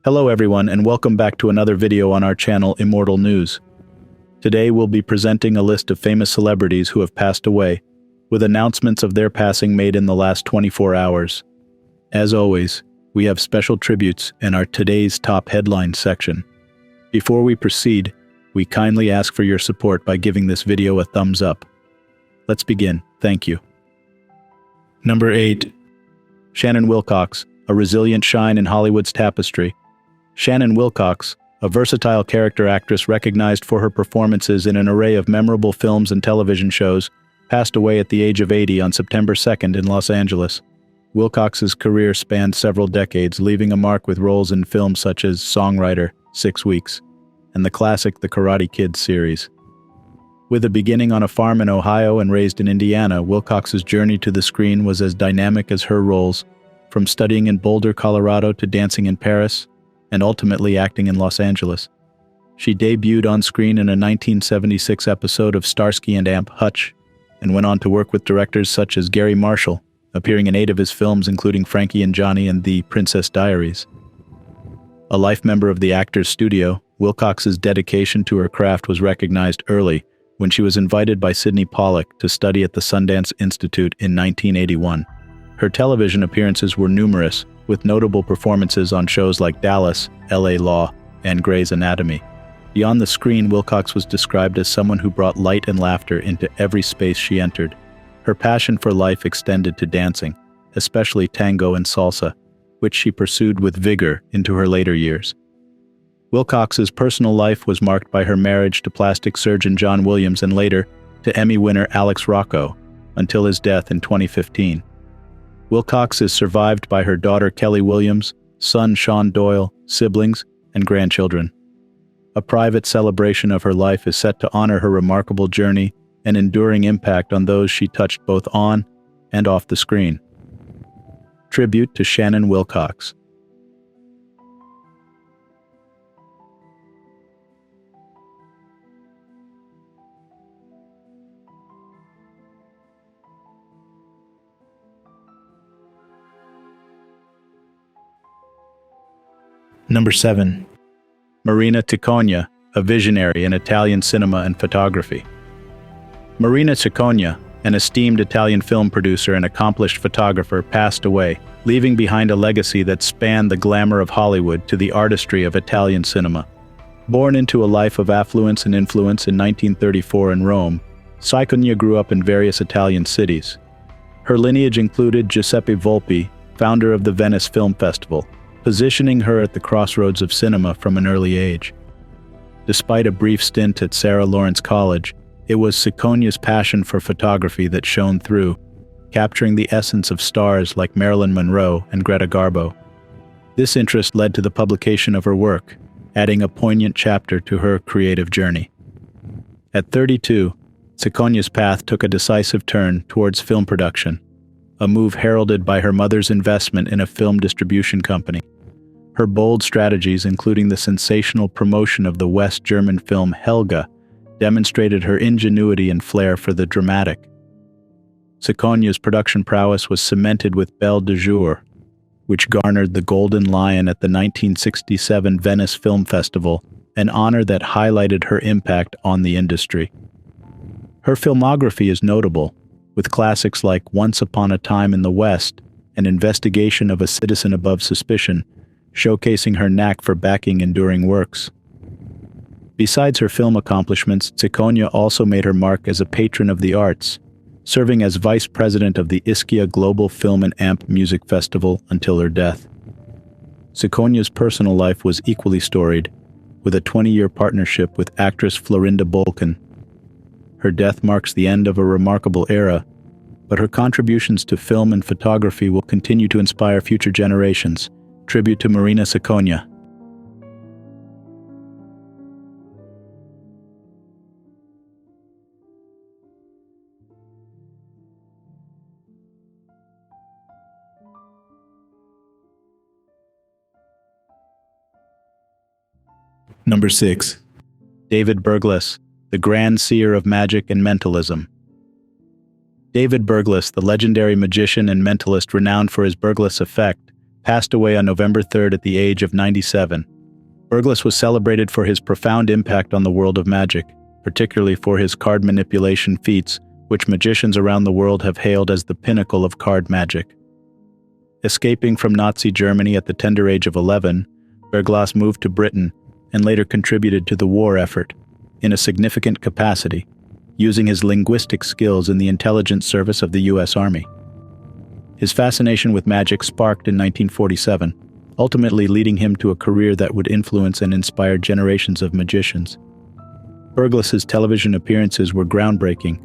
Hello everyone and welcome back to another video on our channel Immortal News. Today we'll be presenting a list of famous celebrities who have passed away, with announcements of their passing made in the last 24 hours. As always, we have special tributes in our Today's Top Headlines section. Before we proceed, we kindly ask for your support by giving this video a thumbs up. Let's begin. Thank you. Number 8. Shannon Wilcox, a resilient shine in Hollywood's tapestry. Shannon Wilcox, a versatile character actress recognized for her performances in an array of memorable films and television shows, passed away at the age of 80 on September 2nd in Los Angeles. Wilcox's career spanned several decades, leaving a mark with roles in films such as Songwriter, 6 Weeks, and the classic The Karate Kid series. With a beginning on a farm in Ohio and raised in Indiana, Wilcox's journey to the screen was as dynamic as her roles, from studying in Boulder, Colorado to dancing in Paris, and ultimately acting in Los Angeles. She debuted on screen in a 1976 episode of Starsky and Amp Hutch, and went on to work with directors such as Gary Marshall, appearing in 8 of his films including Frankie and Johnny and The Princess Diaries. A life member of the Actors Studio, Wilcox's dedication to her craft was recognized early when she was invited by Sidney Pollack to study at the Sundance Institute in 1981. Her television appearances were numerous, with notable performances on shows like Dallas, LA Law, and Grey's Anatomy. Beyond the screen, Wilcox was described as someone who brought light and laughter into every space she entered. Her passion for life extended to dancing, especially tango and salsa, which she pursued with vigor into her later years. Wilcox's personal life was marked by her marriage to plastic surgeon John Williams and later to Emmy winner Alex Rocco, until his death in 2015. Wilcox is survived by her daughter Kelly Williams, son Sean Doyle, siblings, and grandchildren. A private celebration of her life is set to honor her remarkable journey and enduring impact on those she touched both on and off the screen. Tribute to Shannon Wilcox. Number 7. Marina Cicogna, a visionary in Italian cinema and photography. Marina Cicogna, an esteemed Italian film producer and accomplished photographer, passed away, leaving behind a legacy that spanned the glamour of Hollywood to the artistry of Italian cinema. Born into a life of affluence and influence in 1934 in Rome, Cicogna grew up in various Italian cities. Her lineage included Giuseppe Volpi, founder of the Venice Film Festival, positioning her at the crossroads of cinema from an early age. Despite a brief stint at Sarah Lawrence College, it was Cicogna's passion for photography that shone through, capturing the essence of stars like Marilyn Monroe and Greta Garbo. This interest led to the publication of her work, adding a poignant chapter to her creative journey. At 32, Cicogna's path took a decisive turn towards film production, a move heralded by her mother's investment in a film distribution company. Her bold strategies, including the sensational promotion of the West German film Helga, demonstrated her ingenuity and flair for the dramatic. Cicogna's production prowess was cemented with Belle de Jour, which garnered the Golden Lion at the 1967 Venice Film Festival, an honor that highlighted her impact on the industry. Her filmography is notable, with classics like Once Upon a Time in the West, An Investigation of a Citizen Above Suspicion, showcasing her knack for backing enduring works. Besides her film accomplishments, Cicogna also made her mark as a patron of the arts, serving as vice president of the Ischia Global Film and Amp Music Festival until her death. Cicogna's personal life was equally storied, with a 20-year partnership with actress Florinda Bolkan. Her death marks the end of a remarkable era, but her contributions to film and photography will continue to inspire future generations. Tribute to Marina Cicogna. Number 6. David Berglas, the grand seer of magic and mentalism. David Berglas, the legendary magician and mentalist renowned for his Burgas effect, passed away on November 3rd at the age of 97. Berglas was celebrated for his profound impact on the world of magic, particularly for his card manipulation feats, which magicians around the world have hailed as the pinnacle of card magic. Escaping from Nazi Germany at the tender age of 11, Berglas moved to Britain and later contributed to the war effort in a significant capacity, using his linguistic skills in the intelligence service of the U.S. Army. His fascination with magic sparked in 1947, ultimately leading him to a career that would influence and inspire generations of magicians. Berglas's television appearances were groundbreaking,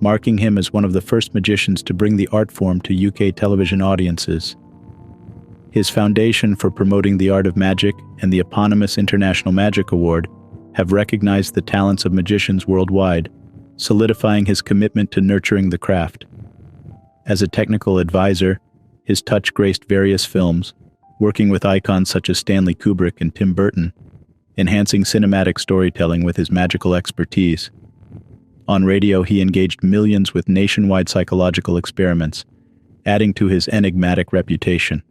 marking him as one of the first magicians to bring the art form to UK television audiences. His foundation for promoting the art of magic and the eponymous International Magic Award have recognized the talents of magicians worldwide, solidifying his commitment to nurturing the craft. As a technical advisor, his touch graced various films, working with icons such as Stanley Kubrick and Tim Burton, enhancing cinematic storytelling with his magical expertise. On radio, he engaged millions with nationwide psychological experiments, adding to his enigmatic reputation.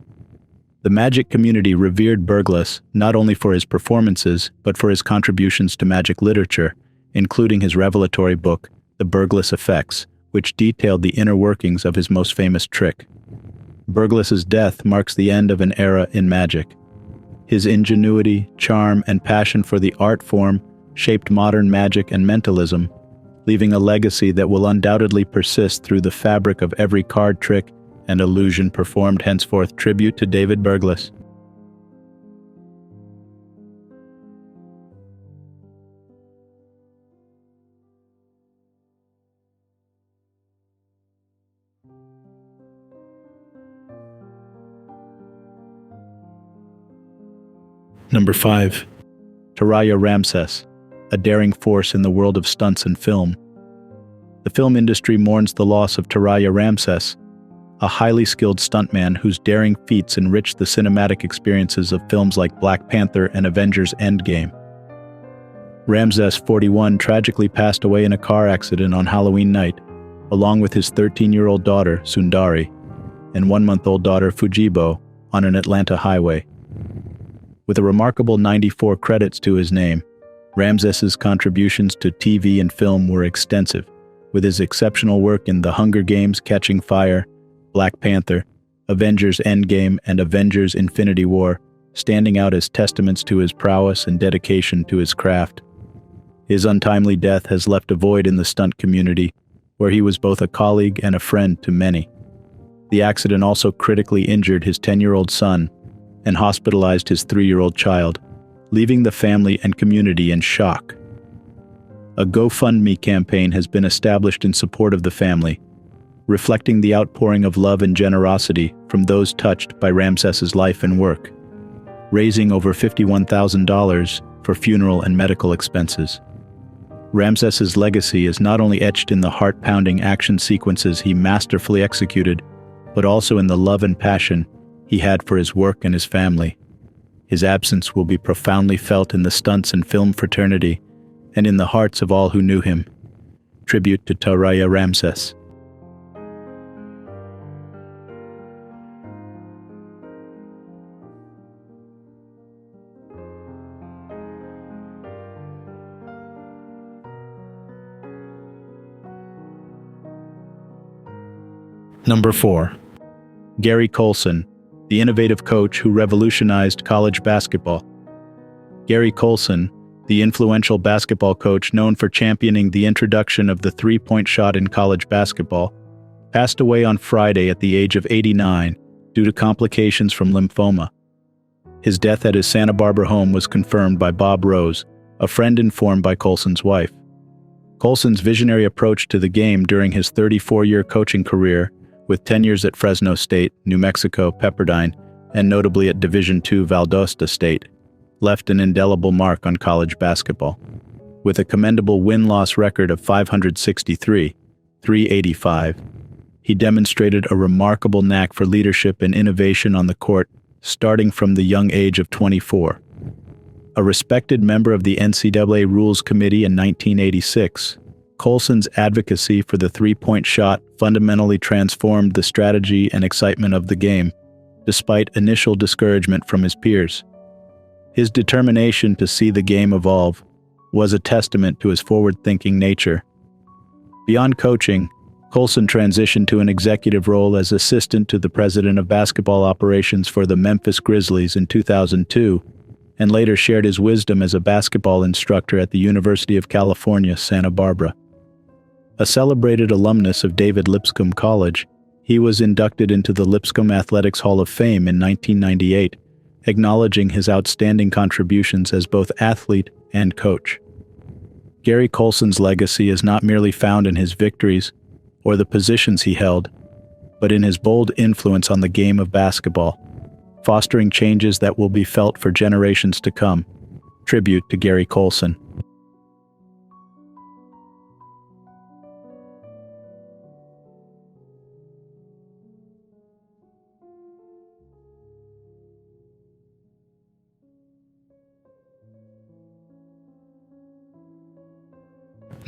The magic community revered Berglas not only for his performances, but for his contributions to magic literature, including his revelatory book, The Berglas Effects, which detailed the inner workings of his most famous trick. Berglas's death marks the end of an era in magic. His ingenuity, charm, and passion for the art form shaped modern magic and mentalism, leaving a legacy that will undoubtedly persist through the fabric of every card trick and illusion performed henceforth. Tribute to David Berglas. Number 5. Tah Ramsey, a daring force in the world of stunts and film. The film industry mourns the loss of Tah Ramsey, a highly skilled stuntman whose daring feats enriched the cinematic experiences of films like Black Panther and Avengers Endgame. Ramsey, 41, tragically passed away in a car accident on Halloween night, along with his 13-year-old daughter, Sundari, and 1-month-old daughter, Fujibo, on an Atlanta highway. With a remarkable 94 credits to his name, Ramsey's contributions to TV and film were extensive, with his exceptional work in The Hunger Games: Catching Fire, Black Panther, Avengers Endgame, and Avengers Infinity War standing out as testaments to his prowess and dedication to his craft. His untimely death has left a void in the stunt community, where he was both a colleague and a friend to many. The accident also critically injured his 10-year-old son and hospitalized his 3-year-old child, leaving the family and community in shock. A GoFundMe campaign has been established in support of the family, reflecting the outpouring of love and generosity from those touched by Ramsey's life and work, raising over $51,000 for funeral and medical expenses. Ramsey's legacy is not only etched in the heart-pounding action sequences he masterfully executed, but also in the love and passion he had for his work and his family. His absence will be profoundly felt in the stunts and film fraternity and in the hearts of all who knew him. Tribute to Tah Ramsey. Number 4. Gary Colson, the innovative coach who revolutionized college basketball. Gary Colson, the influential basketball coach known for championing the introduction of the three-point shot in college basketball, passed away on Friday at the age of 89 due to complications from lymphoma. His death at his Santa Barbara home was confirmed by Bob Rose, a friend informed by Coulson's wife. Coulson's visionary approach to the game during his 34-year coaching career, with 10 years at Fresno State, New Mexico, Pepperdine, and notably at Division II Valdosta State, left an indelible mark on college basketball. With a commendable win-loss record of 563, .385, he demonstrated a remarkable knack for leadership and innovation on the court, starting from the young age of 24. A respected member of the NCAA Rules Committee in 1986, Coulson's advocacy for the three-point shot fundamentally transformed the strategy and excitement of the game, despite initial discouragement from his peers. His determination to see the game evolve was a testament to his forward-thinking nature. Beyond coaching, Coulson transitioned to an executive role as assistant to the president of basketball operations for the Memphis Grizzlies in 2002, and later shared his wisdom as a basketball instructor at the University of California, Santa Barbara. A celebrated alumnus of David Lipscomb College, he was inducted into the Lipscomb Athletics Hall of Fame in 1998, acknowledging his outstanding contributions as both athlete and coach. Gary Colson's legacy is not merely found in his victories or the positions he held, but in his bold influence on the game of basketball, fostering changes that will be felt for generations to come. Tribute to Gary Colson.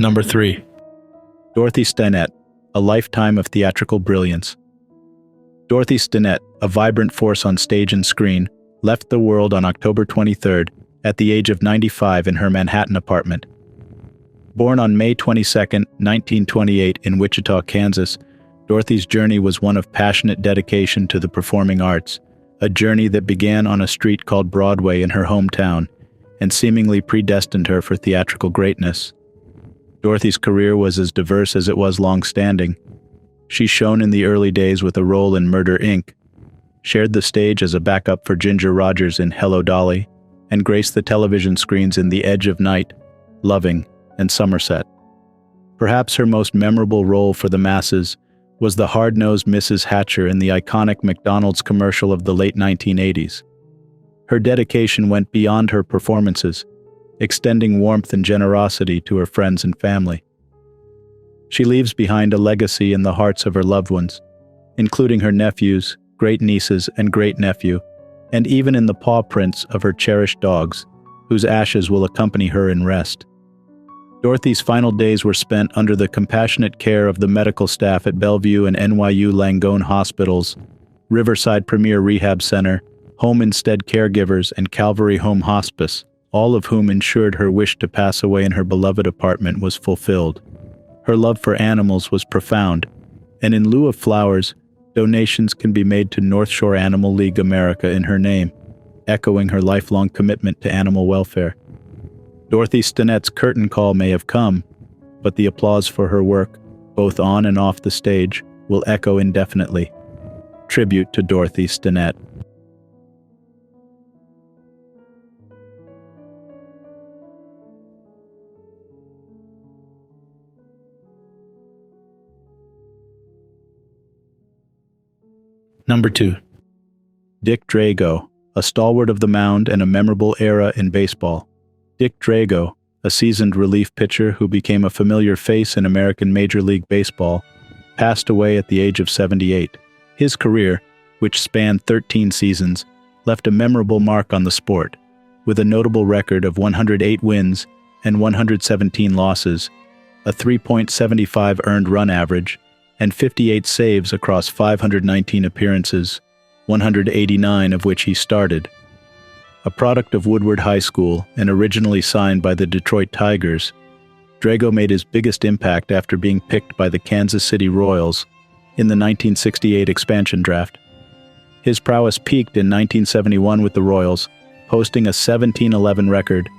Number 3. Dorothy Stennett, a lifetime of theatrical brilliance. Dorothy Stennett, a vibrant force on stage and screen, left the world on October 23rd at the age of 95 in her Manhattan apartment. Born on May 22, 1928 in Wichita, Kansas, Dorothy's journey was one of passionate dedication to the performing arts, a journey that began on a street called Broadway in her hometown and seemingly predestined her for theatrical greatness. Dorothy's career was as diverse as it was long-standing. She shone in the early days with a role in Murder, Inc., shared the stage as a backup for Ginger Rogers in Hello, Dolly, and graced the television screens in The Edge of Night, Loving, and Somerset. Perhaps her most memorable role for the masses was the hard-nosed Mrs. Hatcher in the iconic McDonald's commercial of the late 1980s. Her dedication went beyond her performances, extending warmth and generosity to her friends and family. She leaves behind a legacy in the hearts of her loved ones, including her nephews, great-nieces, and great-nephew, and even in the paw prints of her cherished dogs, whose ashes will accompany her in rest. Dorothy's final days were spent under the compassionate care of the medical staff at Bellevue and NYU Langone Hospitals, Riverside Premier Rehab Center, Home Instead Caregivers, and Calvary Home Hospice, all of whom ensured her wish to pass away in her beloved apartment was fulfilled. Her love for animals was profound, and in lieu of flowers, donations can be made to North Shore Animal League America in her name, echoing her lifelong commitment to animal welfare. Dorothy Stennett's curtain call may have come, but the applause for her work, both on and off the stage, will echo indefinitely. Tribute to Dorothy Stennett. Number 2. Dick Drago, a stalwart of the mound and a memorable era in baseball. Dick Drago, a seasoned relief pitcher who became a familiar face in American Major League Baseball, passed away at the age of 78. His career, which spanned 13 seasons, left a memorable mark on the sport, with a notable record of 108 wins and 117 losses, a 3.75 earned run average, and 58 saves across 519 appearances, 189 of which he started. A product of Woodward High School and originally signed by the Detroit Tigers, Drago made his biggest impact after being picked by the Kansas City Royals in the 1968 expansion draft. His prowess peaked in 1971 with the Royals, posting a 17-11 record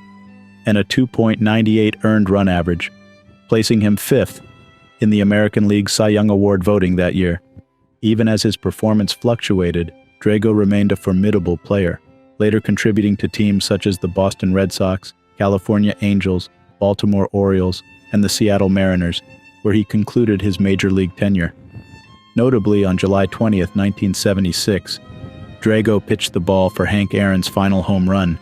and a 2.98 earned run average, placing him 5th in the American League Cy Young Award voting that year. Even as his performance fluctuated, Drago remained a formidable player, later contributing to teams such as the Boston Red Sox, California Angels, Baltimore Orioles, and the Seattle Mariners, where he concluded his major league tenure. Notably, on July 20, 1976, Drago pitched the ball for Hank Aaron's final home run,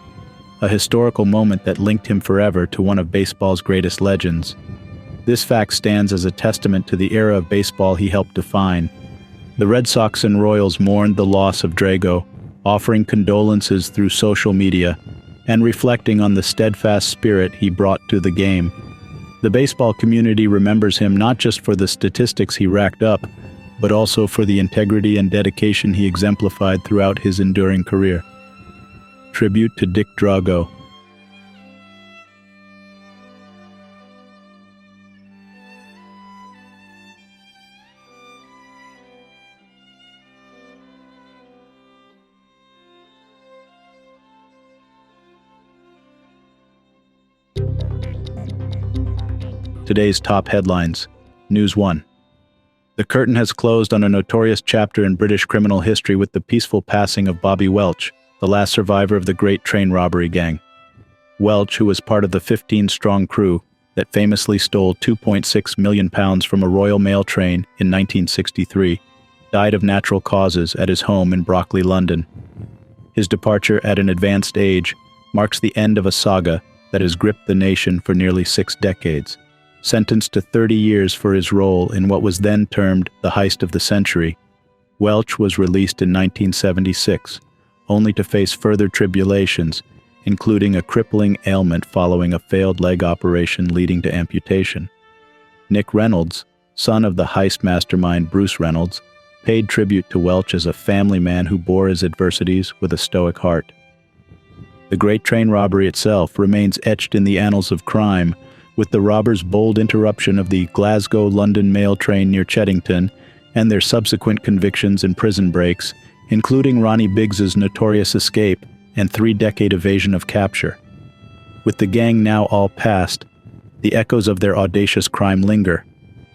a historical moment that linked him forever to one of baseball's greatest legends. This fact stands as a testament to the era of baseball he helped define. The Red Sox and Royals mourned the loss of Drago, offering condolences through social media and reflecting on the steadfast spirit he brought to the game. The baseball community remembers him not just for the statistics he racked up, but also for the integrity and dedication he exemplified throughout his enduring career. Tribute to Dick Drago. Today's top headlines. News 1. The curtain has closed on a notorious chapter in British criminal history with the peaceful passing of Bobby Welch, the last survivor of the Great Train Robbery Gang. Welch, who was part of the 15-strong crew that famously stole £2.6 million from a Royal Mail train in 1963, died of natural causes at his home in Brockley, London. His departure at an advanced age marks the end of a saga that has gripped the nation for nearly 6 decades. Sentenced to 30 years for his role in what was then termed the heist of the century, Welch was released in 1976, only to face further tribulations, including a crippling ailment following a failed leg operation leading to amputation. Nick Reynolds, son of the heist mastermind Bruce Reynolds, paid tribute to Welch as a family man who bore his adversities with a stoic heart. The Great Train Robbery itself remains etched in the annals of crime, with the robbers' bold interruption of the Glasgow-London mail train near Cheddington and their subsequent convictions and prison breaks, including Ronnie Biggs's notorious escape and 3-decade evasion of capture. With the gang now all past, the echoes of their audacious crime linger,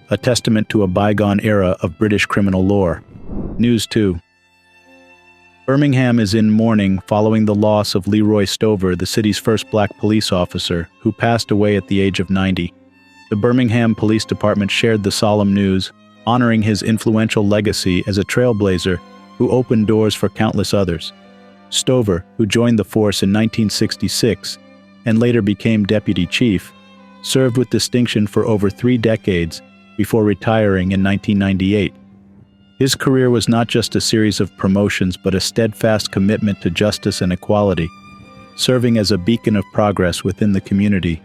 a testament to a bygone era of British criminal lore. News 2. Birmingham is in mourning following the loss of Leroy Stover, the city's first black police officer, who passed away at the age of 90. The Birmingham Police Department shared the solemn news, honoring his influential legacy as a trailblazer who opened doors for countless others. Stover, who joined the force in 1966 and later became deputy chief, served with distinction for over 3 decades before retiring in 1998. His career was not just a series of promotions but a steadfast commitment to justice and equality, serving as a beacon of progress within the community.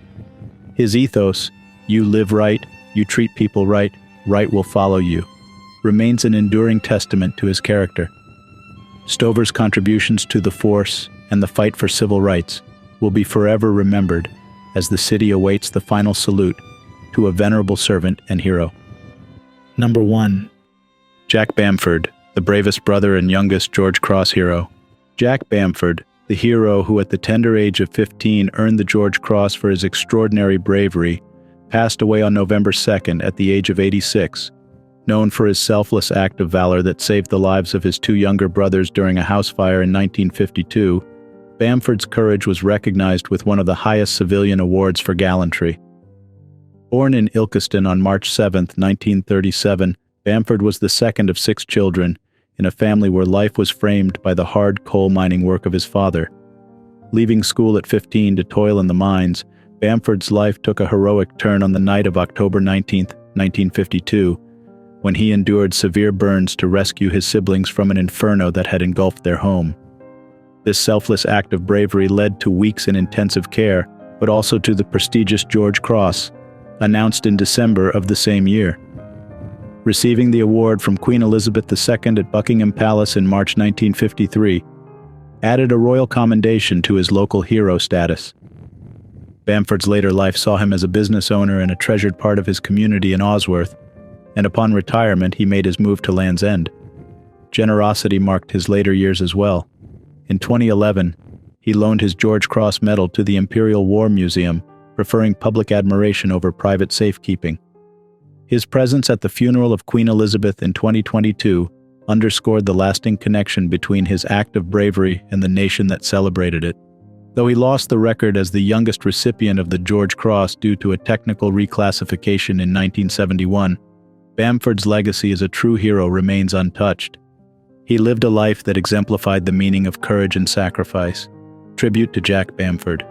His ethos, "You live right, you treat people right, right will follow you," remains an enduring testament to his character. Stover's contributions to the force and the fight for civil rights will be forever remembered as the city awaits the final salute to a venerable servant and hero. Number 1. Jack Bamford, the bravest brother and youngest George Cross hero. Jack Bamford, the hero who at the tender age of 15 earned the George Cross for his extraordinary bravery, passed away on November 2nd at the age of 86. Known for his selfless act of valor that saved the lives of his 2 younger brothers during a house fire in 1952, Bamford's courage was recognized with one of the highest civilian awards for gallantry. Born in Ilkeston on March 7, 1937, Bamford was the second of 6 children in a family where life was framed by the hard coal mining work of his father. Leaving school at 15 to toil in the mines, Bamford's life took a heroic turn on the night of October 19, 1952, when he endured severe burns to rescue his siblings from an inferno that had engulfed their home. This selfless act of bravery led to weeks in intensive care, but also to the prestigious George Cross, announced in December of the same year. Receiving the award from Queen Elizabeth II at Buckingham Palace in March 1953, added a royal commendation to his local hero status. Bamford's later life saw him as a business owner and a treasured part of his community in Osworth, and upon retirement he made his move to Land's End. Generosity marked his later years as well. In 2011, he loaned his George Cross medal to the Imperial War Museum, preferring public admiration over private safekeeping. His presence at the funeral of Queen Elizabeth in 2022 underscored the lasting connection between his act of bravery and the nation that celebrated it. Though he lost the record as the youngest recipient of the George Cross due to a technical reclassification in 1971, Bamford's legacy as a true hero remains untouched. He lived a life that exemplified the meaning of courage and sacrifice. Tribute to Jack Bamford.